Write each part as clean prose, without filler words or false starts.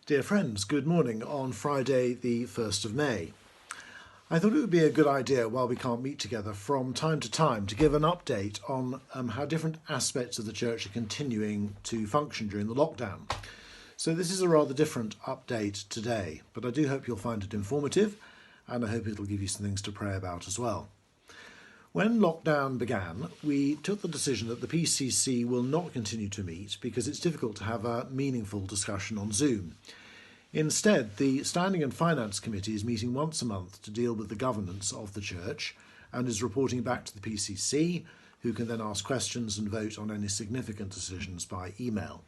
Dear friends, good morning on Friday the 1st of May. I thought it would be a good idea, while we can't meet together, from time to time to give an update on how different aspects of the church are continuing to function during the lockdown. So this is a rather different update today, but I do hope you'll find it informative, and I hope it'll give you some things to pray about as well. When lockdown began, we took the decision that the PCC will not continue to meet because it's difficult to have a meaningful discussion on Zoom. Instead, the Standing and Finance Committee is meeting once a month to deal with the governance of the church and is reporting back to the PCC, who can then ask questions and vote on any significant decisions by email.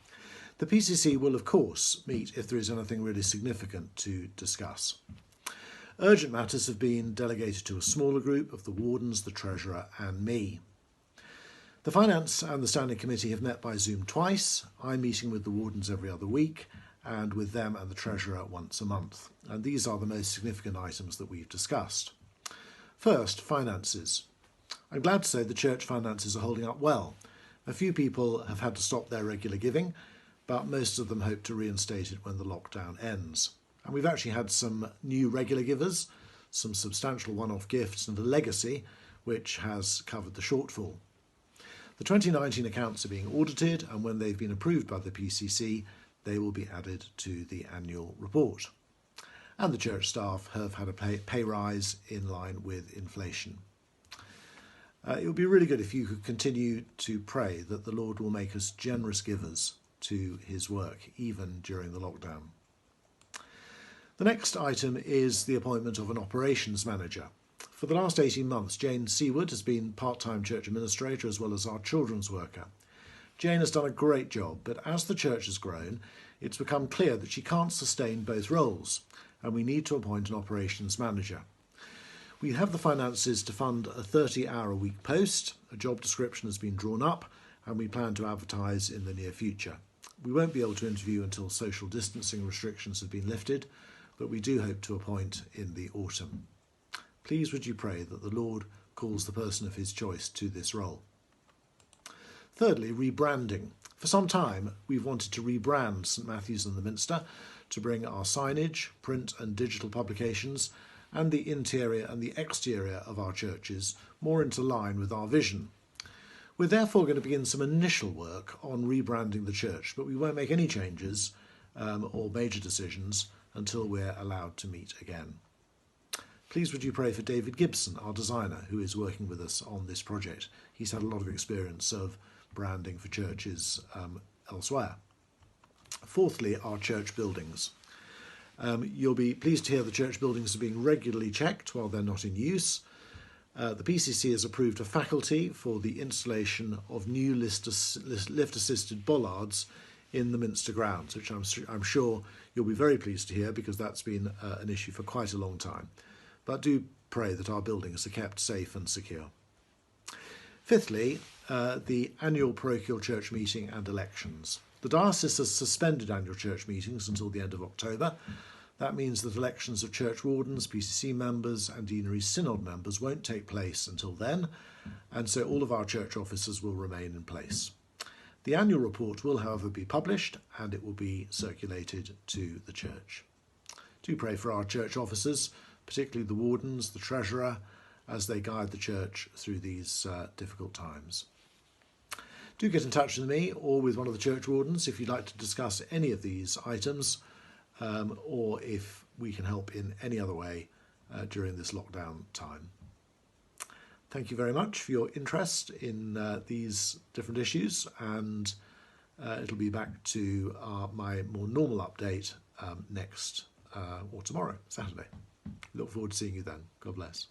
The PCC will, of course, meet if there is anything really significant to discuss. Urgent matters have been delegated to a smaller group of the wardens, the treasurer and me. The Finance and the Standing Committee have met by Zoom twice. I'm meeting with the wardens every other week and with them and the treasurer once a month. And these are the most significant items that we've discussed. First, finances. I'm glad to say the church finances are holding up well. A few people have had to stop their regular giving, but most of them hope to reinstate it when the lockdown ends. And we've actually had some new regular givers, some substantial one-off gifts and a legacy which has covered the shortfall. The 2019 accounts are being audited, and when they've been approved by the PCC, they will be added to the annual report. And the church staff have had a pay rise in line with inflation. It would be really good if you could continue to pray that the Lord will make us generous givers to his work, even during the lockdown. The next item is the appointment of an operations manager. For the last 18 months, Jane Seward has been part-time church administrator as well as our children's worker. Jane has done a great job, but as the church has grown, it's become clear that she can't sustain both roles, and we need to appoint an operations manager. We have the finances to fund a 30-hour-a-week post, a job description has been drawn up, and we plan to advertise in the near future. We won't be able to interview until social distancing restrictions have been lifted, but we do hope to appoint in the autumn. Please would you pray that the Lord calls the person of his choice to this role. Thirdly, rebranding. For some time, we've wanted to rebrand St Matthew's and the Minster to bring our signage, print and digital publications, and the interior and the exterior of our churches more into line with our vision. We're therefore going to begin some initial work on rebranding the church, but we won't make any changes or major decisions until we're allowed to meet again. Please would you pray for David Gibson, our designer, who is working with us on this project. He's had a lot of experience of branding for churches elsewhere. Fourthly, our church buildings. You'll be pleased to hear the church buildings are being regularly checked while they're not in use. The PCC has approved a faculty for the installation of new lift-assisted bollards in the Minster grounds, which I'm sure you'll be very pleased to hear because that's been an issue for quite a long time. But do pray that our buildings are kept safe and secure. Fifthly, the annual parochial church meeting and elections. The diocese has suspended annual church meetings until the end of October. That means that elections of church wardens, PCC members and deanery synod members won't take place until then, and so all of our church officers will remain in place. The annual report will, however, be published and it will be circulated to the church. Do pray for our church officers, particularly the wardens, the treasurer, as they guide the church through these difficult times. Do get in touch with me or with one of the church wardens if you'd like to discuss any of these items or if we can help in any other way during this lockdown time. Thank you very much for your interest in these different issues, and it'll be back to my more normal update next or tomorrow, Saturday. Look forward to seeing you then. God bless.